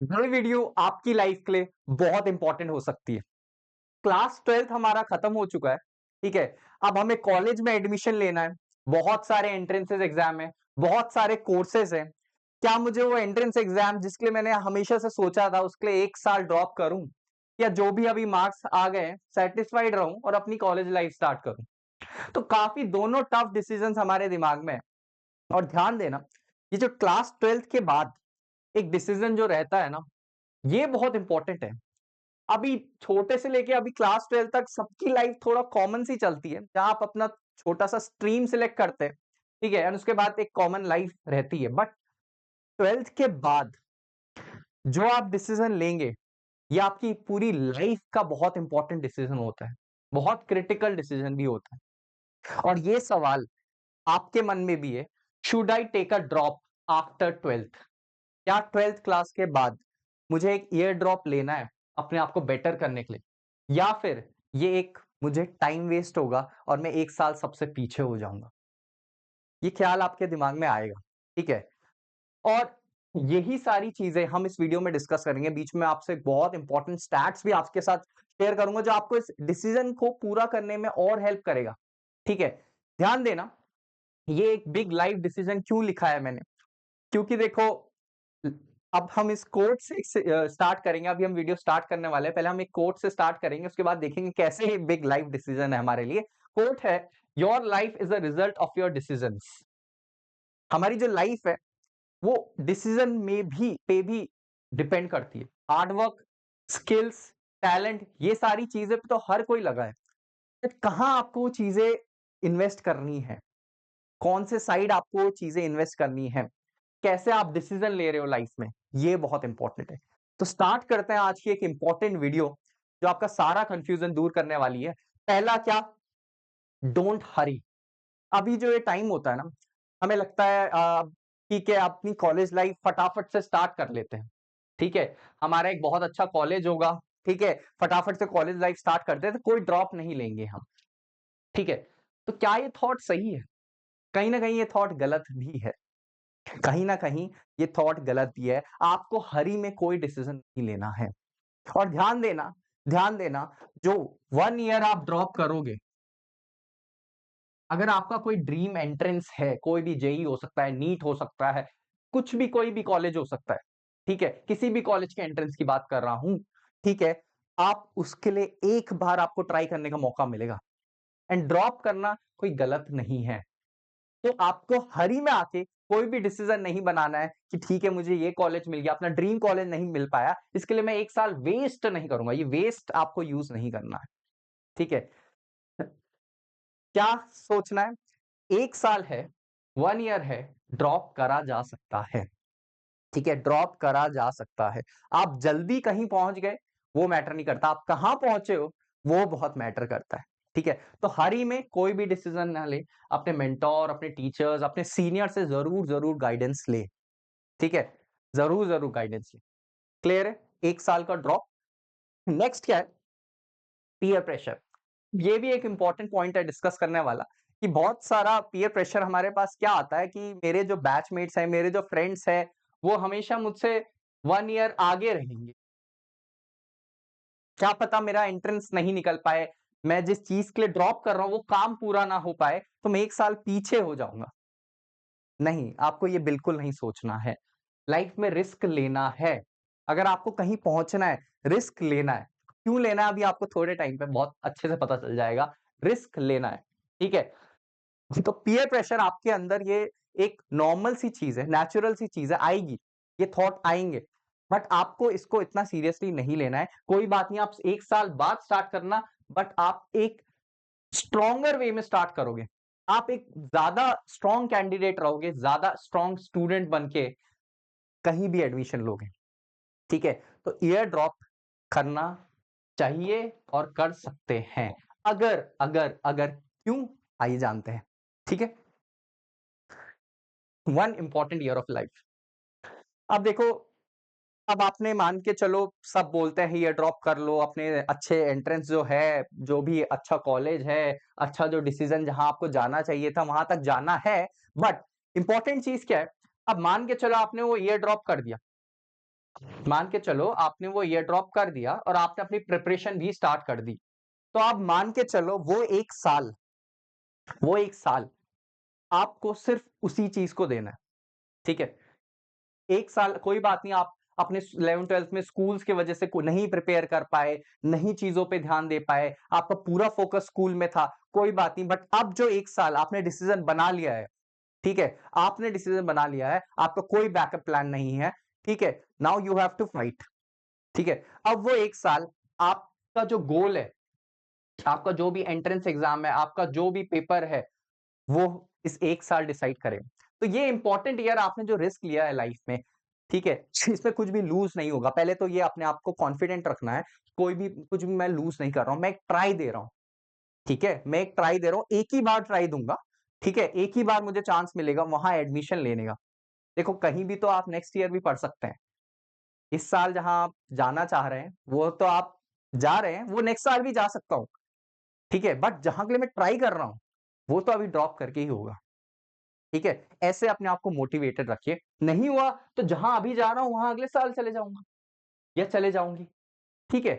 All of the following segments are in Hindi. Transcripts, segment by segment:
ये वीडियो आपकी लाइफ के लिए बहुत इंपॉर्टेंट हो सकती है। क्लास 12th हमारा खत्म हो चुका है, ठीक है? अब हमें कॉलेज में एडमिशन लेना है, बहुत सारे एंट्रेंसेस एग्जाम है, बहुत सारे कोर्सेज हैं। क्या मुझे वो एंट्रेंस एग्जाम जिसके लिए मैंने हमेशा से सोचा था उसके लिए 1 साल ड्रॉप करूँ? या जो भी अभी मार्क्स आ गए हैं, सैटिस्फाइड रहूँ और अपनी कॉलेज लाइफ स्टार्ट करूँ? तो काफ़ी दोनों टफ डिसीजंस हमारे दिमाग में है। और ध्यान देना, ये जो क्लास 12th के बाद एक डिसीजन जो रहता है ना, ये बहुत इंपॉर्टेंट है। अभी छोटे से लेके अभी क्लास 12 तक सबकी लाइफ थोड़ा कॉमन सी चलती है, जहाँ आप अपना छोटा-सा स्ट्रीम सिलेक्ट करते हैं, ठीक है? एंड उसके बाद एक कॉमन लाइफ रहती है। बट 12th के बाद जो आप डिसीजन लेंगे, ये आपकी पूरी लाइफ का बहुत इंपॉर्टेंट डिसीजन होता है, बहुत क्रिटिकल डिसीजन भी होता है। और ये सवाल आपके मन में भी है, should I take a drop after 12th? क्या 12th क्लास के बाद मुझे एक ईयर ड्रॉप लेना है अपने आप को बेटर करने के लिए, या फिर ये एक मुझे टाइम वेस्ट होगा और मैं 1 साल सबसे पीछे हो जाऊँगा? ये ख्याल आपके दिमाग में आएगा, ठीक है? और यही सारी चीज़ें हम इस वीडियो में डिस्कस करेंगे। बीच में आपसे बहुत इंपॉर्टेंट स्टैट्स भी आपके साथ शेयर करूँगा जो आपको इस डिसीजन को पूरा करने में और हेल्प करेगा, ठीक है? ध्यान देना, ये एक बिग लाइफ डिसीजन क्यों लिखा है मैंने? क्योंकि देखो, अब हम इस कोट से स्टार्ट करेंगे। अभी हम वीडियो स्टार्ट करने वाले हैं। पहले हम एक कोट से स्टार्ट करेंगे, उसके बाद देखेंगे कैसे ये बिग लाइफ डिसीजन है हमारे लिए। कोट है, your life is a result of your decisions. हमारी जो लाइफ है वो डिसीजन में भी डिपेंड करती है। हार्ड वर्क, स्किल्स, टैलेंट, ये सारी चीजें पे तो हर कोई लगा है। बट कहाँ आपको वो चीजें इन्वेस्ट करनी है, कौन से साइड आपको वो चीजें इन्वेस्ट करनी है, कैसे आप डिसीजन ले रहे हो लाइफ में, ये बहुत इंपॉर्टेंट है। तो स्टार्ट करते हैं आज की एक इंपॉर्टेंट वीडियो जो आपका सारा कंफ्यूजन दूर करने वाली है। पहला क्या? डोंट हरी। अभी जो ये टाइम होता है ना, हमें लगता है ठीक है, अपनी कॉलेज लाइफ फटाफट से स्टार्ट कर लेते हैं, ठीक है? हमारा एक बहुत अच्छा कॉलेज होगा, ठीक है? फटाफट से कॉलेज लाइफ स्टार्ट करते हैं, तो कोई ड्रॉप नहीं लेंगे हम, ठीक है? तो क्या ये थॉट सही है? कहीं ना कहीं ये थॉट गलत भी है। कहीं ना कहीं ये थॉट गलत भी है। आपको हरी में कोई डिसीजन नहीं लेना है। और ध्यान देना, जो 1 ईयर आप ड्रॉप करोगे, अगर आपका कोई ड्रीम एंट्रेंस है, कोई भी जेई हो सकता है, नीट हो सकता है, कुछ भी, कोई भी कॉलेज हो सकता है, ठीक है? किसी भी कॉलेज के एंट्रेंस की बात कर रहा हूं, ठीक है? आप उसके लिए एक बार आपको ट्राई करने का मौका मिलेगा। एंड ड्रॉप करना कोई गलत नहीं है। तो आपको हरी में आके कोई भी डिसीजन नहीं बनाना है कि ठीक है, मुझे ये कॉलेज मिल गया, अपना ड्रीम कॉलेज नहीं मिल पाया, इसके लिए मैं 1 साल वेस्ट नहीं करूंगा। ये वेस्ट आपको यूज नहीं करना है, ठीक है? क्या सोचना है? 1 साल है, 1 ईयर है, ड्रॉप करा जा सकता है, ठीक है? ड्रॉप करा जा सकता है। आप जल्दी कहीं पहुंच गए, वो मैटर नहीं करता। आप कहां पहुंचे हो, वो बहुत मैटर करता है, ठीक है? तो हरी में कोई भी डिसीजन ना ले। अपने मेंटोर, अपने टीचर्स, अपने सीनियर से जरूर गाइडेंस ले, ठीक है? जरूर गाइडेंस ले। क्लियर है? 1 साल का ड्रॉप। नेक्स्ट क्या है? Peer pressure. ये भी एक इंपॉर्टेंट पॉइंट है डिस्कस करने वाला, कि बहुत सारा पीयर प्रेशर हमारे पास क्या आता है कि मेरे जो बैचमेट्स हैं, मेरे जो फ्रेंड्स हैं, वो हमेशा मुझसे 1 ईयर आगे रहेंगे। क्या पता मेरा एंट्रेंस नहीं निकल पाए, मैं जिस चीज के लिए ड्रॉप कर रहा हूं वो काम पूरा ना हो पाए, तो मैं 1 साल पीछे हो जाऊंगा। नहीं, आपको ये बिल्कुल नहीं सोचना है। लाइफ में रिस्क लेना है। अगर आपको कहीं पहुंचना है, रिस्क लेना है। क्यों लेना है, अभी आपको थोड़े टाइम पे बहुत अच्छे से पता चल जाएगा। रिस्क लेना है, ठीक है? तो पीयर प्रेशर आपके अंदर, ये एक नॉर्मल सी चीज है, नेचुरल सी चीज है, आएगी, ये थॉट आएंगे। बट आपको इसको इतना सीरियसली नहीं लेना है। कोई बात नहीं, आप 1 साल बाद स्टार्ट करना, बट आप एक स्ट्रॉन्गर वे में स्टार्ट करोगे। आप एक ज्यादा स्ट्रॉन्ग कैंडिडेट रहोगे, ज्यादा स्ट्रॉन्ग स्टूडेंट बन के कहीं भी एडमिशन लोगे, ठीक है? तो ईयर ड्रॉप करना चाहिए और कर सकते हैं। अगर अगर अगर क्यों, आइए जानते हैं, ठीक है? 1 इंपॉर्टेंट ईयर ऑफ लाइफ। अब देखो, अब आपने मान के चलो, सब बोलते हैं ईयर ड्रॉप कर लो, अपने अच्छे एंट्रेंस जो है, जो भी अच्छा कॉलेज है, अच्छा जो डिसीजन जहां आपको जाना चाहिए था वहां तक जाना है। बट इंपॉर्टेंट चीज क्या है? अब मान के चलो आपने वो ईयर ड्रॉप कर दिया, मान के चलो आपने वो ईयर ड्रॉप कर दिया और आपने अपनी प्रिपरेशन भी स्टार्ट कर दी। तो आप मान के चलो वो 1 साल आपको सिर्फ उसी चीज़ को देना है, ठीक है? 1 साल कोई बात नहीं आप अपने 11th-12th में स्कूल्स की वजह से को नहीं प्रिपेयर कर पाए, नहीं चीज़ों पे ध्यान दे पाए, आपका पूरा फोकस स्कूल में था, कोई बात नहीं बट अब जो 1 साल आपने डिसीज़न बना लिया है, ठीक है? आपने डिसीज़न बना लिया है, आपका कोई बैकअप प्लान नहीं है, ठीक है? Now you have to fight, ठीक है? अब वो 1 साल आपका जो गोल है, आपका जो भी एंट्रेंस एग्ज़ाम है, आपका जो भी पेपर है, वो इस 1 साल डिसाइड करे। तो ये इम्पोर्टेंट ईयर आपने जो रिस्क लिया है लाइफ में, ठीक है? इसमें कुछ भी लूज़ नहीं होगा। पहले तो ये अपने आप को कॉन्फिडेंट रखना है, कोई भी कुछ भी मैं लूज़ नहीं कर रहा हूँ, मैं एक ट्राई दे रहा हूँ, ठीक है? मैं एक ट्राई दे रहा हूँ, एक ही बार ट्राई दूँगा, ठीक है? एक ही बार मुझे चांस मिलेगा वहाँ एडमिशन लेने का। देखो कहीं भी तो आप नेक्स्ट ईयर भी पढ़ सकते हैं। इस साल जहाँ आप जाना चाह रहे हैं, वो तो आप जा रहे हैं, वो नेक्स्ट साल भी जा सकता हूँ, ठीक है? बट जहाँ के लिए मैं ट्राई कर रहा हूँ, वो तो अभी ड्रॉप करके ही होगा। ठीक है? ऐसे अपने आप को मोटिवेटेड रखिए। नहीं हुआ तो जहाँ अभी जा रहा हूँ वहाँ अगले साल चले जाऊँगा या चले जाऊँगी। ठीक है?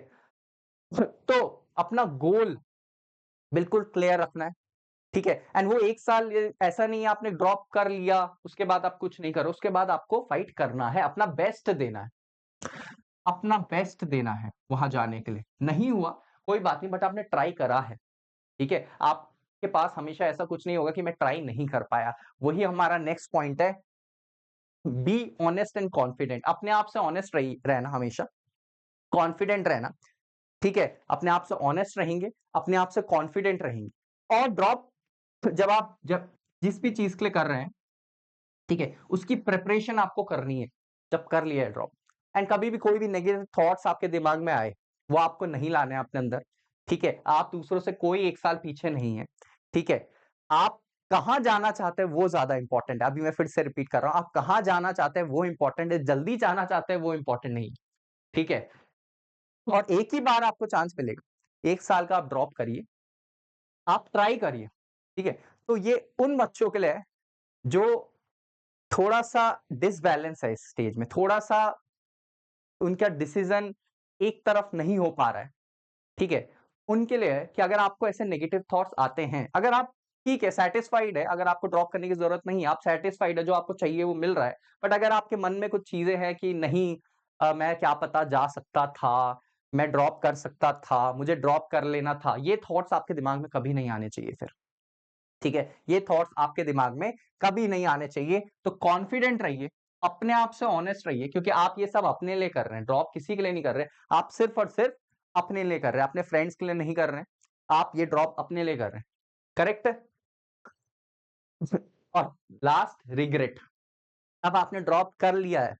तो अपना गोल बिल्कुल क्लियर रखना है। ठीक है? एंड वो 1 साल ऐसा नहीं है आपने ड्रॉप कर लिया, उसके बाद आप कुछ नहीं करो, उसके बाद आपको फाइट करना है, अपना बेस्ट देना है। अपना बेस्ट देना है वहाँ जाने के लिए। नहीं हुआ, कोई बात नहीं बट आपने ट्राई करा है। ठीक है? आपके पास हमेशा ऐसा कुछ नहीं होगा कि मैं ट्राई नहीं कर पाया। वही हमारा नेक्स्ट पॉइंट है बी ऑनेस्ट एंड कॉन्फिडेंट अपने आप से ऑनेस्ट रही रहना हमेशा, कॉन्फिडेंट रहना, ठीक है? अपने आप से ऑनेस्ट रहेंगे, अपने आप से कॉन्फिडेंट रहेंगे और ड्रॉप जब जिस भी चीज़ के लिए कर रहे हैं, ठीक है? उसकी प्रिपरेशन आपको करनी है, जब कर लिया है ड्रॉप एंड कभी भी कोई भी नेगेटिव थॉट्स आपके दिमाग में आए, वो आपको नहीं लाने हैं अपने अंदर, ठीक है? आप दूसरों से कोई 1 साल पीछे नहीं है, ठीक है? आप कहाँ जाना चाहते हैं वो ज़्यादा इम्पोर्टेंट है। अभी मैं फिर से रिपीट कर रहा हूँ, आप कहाँ जाना चाहते हैं वो इम्पोर्टेंट है, जल्दी जाना चाहते हैं वो इम्पोर्टेंट नहीं है, ठीक है? और एक ही बार आपको चांस मिलेगा, 1 साल का आप ड्रॉप करिए, आप ट्राई करिए, ठीक है? तो ये उन बच्चों के लिए है, जो थोड़ा-सा डिसबैलेंस है इस स्टेज में, थोड़ा-सा उनका डिसीज़न एक तरफ नहीं हो पा रहा है, ठीक है? उनके लिए है कि अगर आपको ऐसे नेगेटिव थॉट्स आते हैं, अगर आप ठीक है सैटिस्फाइड है, अगर आपको ड्रॉप करने की ज़रूरत नहीं है, आप सैटिस्फाइड है, जो आपको चाहिए वो मिल रहा है। बट अगर आपके मन में कुछ चीज़ें हैं कि नहीं मैं क्या पता जा सकता था, मैं ड्रॉप कर सकता था, मुझे ड्रॉप कर लेना था, ये थॉट्स आपके दिमाग में कभी नहीं आने चाहिए फिर, ठीक है? ये थॉट्स आपके दिमाग में कभी नहीं आने चाहिए, तो कॉन्फिडेंट रहिए, अपने आप से ऑनेस्ट रहिए क्योंकि आप ये सब अपने लिए कर रहे हैं, ड्रॉप किसी के लिए नहीं कर रहे, आप सिर्फ़ और सिर्फ़ अपने लिए कर रहे हैं, अपने फ्रेंड्स के लिए नहीं कर रहे हैं, आप ये ड्रॉप अपने लिए कर रहे हैं, करेक्ट है? और लास्ट रिग्रेट अब आपने ड्रॉप कर लिया है,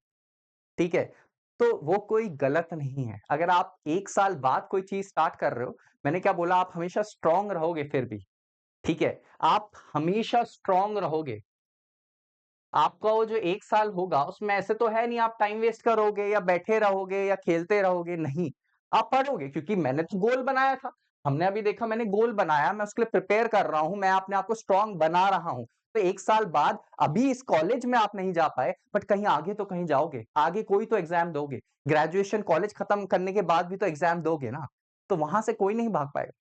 ठीक है? तो वो कोई गलत नहीं है, अगर आप 1 साल बाद कोई चीज़ स्टार्ट कर रहे हो, मैंने क्या बोला आप हमेशा स्ट्रॉन्ग रहोगे फिर भी, ठीक है? आप हमेशा स्ट्रॉन्ग रहोगे। आपका वो जो 1 साल होगा, उसमें ऐसे तो है नहीं आप टाइम वेस्ट करोगे या बैठे रहोगे या खेलते रहोगे, नहीं। आप पढ़ोगे क्योंकि मैंने तो गोल बनाया था। हमने अभी देखा मैंने गोल बनाया, मैं उसके लिए प्रिपेयर कर रहा हूँ, मैं अपने आप को स्ट्रॉन्ग बना रहा हूँ। तो 1 साल बाद अभी इस कॉलेज में आप नहीं जा पाए, बट कहीं आगे तो कहीं जाओगे। आगे कोई तो एग्ज़ाम दोगे। ग्रेजुएशन कॉलेज खत्म करने के बाद भी तो एग्ज़ाम दोगे ना, तो वहाँ से कोई नहीं भाग पाएगा।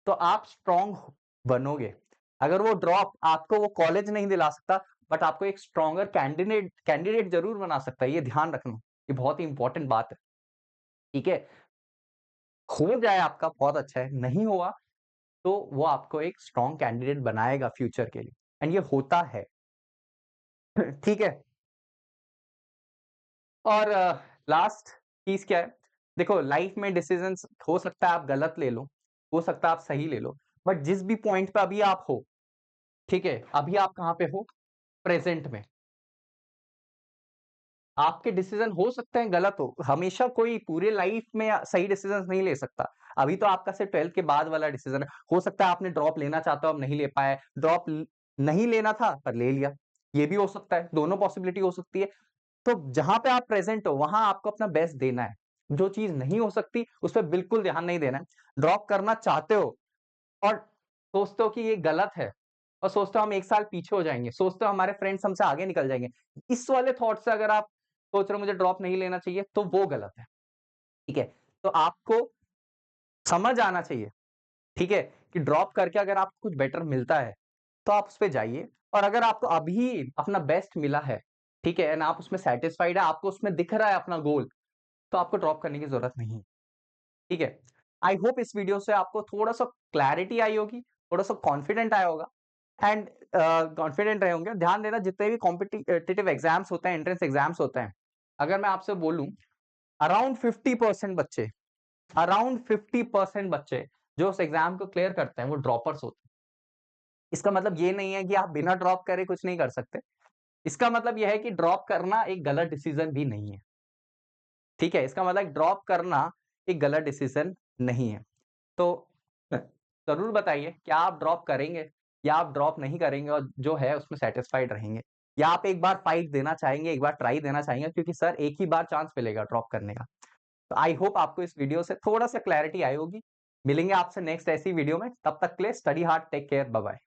तो आप स्ट्रॉन्ग बनोगे। अगर वो ड्रॉप आपको वो कॉलेज नहीं दिला सकता, बट आपको एक स्ट्रॉन्गर कैंडिडेट कैंडिडेट ज़रूर बना सकता है, ये ध्यान रखना। ये बहुत ही इम्पोर्टेंट बात है, ठीक है? हो जाए आपका बहुत अच्छा है, नहीं हुआ तो वो आपको एक स्ट्रॉन्ग कैंडिडेट बनाएगा फ्यूचर के लिए एंड ये होता है, ठीक है? और लास्ट चीज़ क्या है? देखो लाइफ में डिसीज़न्स हो सकता है आप गलत ले लो, हो सकता है आप सही ले लो, बट जिस भी पॉइंट पे अभी आप हो, ठीक है? अभी आप कहाँ पे हो? प्रेज़ेंट में। आपके डिसीज़न हो सकते हैं गलत हो, हमेशा कोई पूरे लाइफ में सही डिसीज़न्स नहीं ले सकता। अभी तो आपका सिर्फ 12th के बाद वाला डिसीज़न है। हो सकता है आपने ड्रॉप लेना चाहते हो, अब नहीं ले पाए, ड्रॉप ल नहीं लेना था पर ले लिया, ये भी हो सकता है, दोनों पॉसिबिलिटी हो सकती है। तो जहाँ पे आप प्रेज़ेंट हो, वहाँ आपको अपना बेस्ट देना है। जो चीज़ नहीं हो सकती, उस पे बिल्कुल ध्यान नहीं देना है। ड्रॉप करना चाहते हो और सोचते हो कि ये गलत है और सोचते हो हम 1 साल पीछे हो जाएँगे, सोचते हो हमारे फ्रेंड्स हमसे आगे निकल जाएँगे। इस वाले थॉट से अगर आप सोच रहे हो मुझे ड्रॉप नहीं लेना चाहिए, तो वो गलत है, ठीक है? तो आपको समझ आना चाहिए, ठीक है? कि ड्रॉप करके अगर आपको कुछ बेटर मिलता है, तो आप उस पे जाइए और अगर आपको अभी अपना बेस्ट मिला है, ठीक है? एंड आप उसमें सैटिस्फाइड है, आपको उसमें दिख रहा है अपना गोल, तो आपको ड्रॉप करने की ज़रूरत नहीं है, ठीक है? आई होप इस वीडियो से आपको थोड़ा-सा क्लैरिटी आई होगी, थोड़ा-सा कॉन्फिडेंट आया होगा एंड कॉन्फिडेंट रहे होंगे। ध्यान देना जितने भी कॉम्पिटिटिव एग्ज़ाम्स होते हैं, एंट्रेंस एग्ज़ाम्स होते हैं, अगर मैं आपसे बोलूँ अराउंड 50% बच्चे अराउंड 50% बच्चे जो उस एग्ज़ाम को क्लियर करते हैं, वो ड्रॉपर्स होते हैं। इसका मतलब ये नहीं है कि आप बिना ड्रॉप करे कुछ नहीं कर सकते। इसका मतलब ये है कि ड्रॉप करना एक गलत डिसीज़न भी नहीं है, ठीक है? इसका मतलब ड्रॉप करना एक गलत डिसीज़न नहीं है। तो ज़रूर बताइए, क्या आप ड्रॉप करेंगे या आप ड्रॉप नहीं करेंगे और जो है उसमें सैटिस्फाइड रहेंगे? या आप एक बार फाइट देना चाहेंगे, एक बार ट्राई देना चाहेंगे क्योंकि सर एक ही बार चांस मिलेगा ड्रॉप करने का। तो आई होप आपको इस वीडियो से थोड़ा-सा क्लैरिटी आई होगी। मिलेंगे आपसे नेक्स्ट ऐसी वीडियो में, तब तक के लिए study hard, take care, bye bye.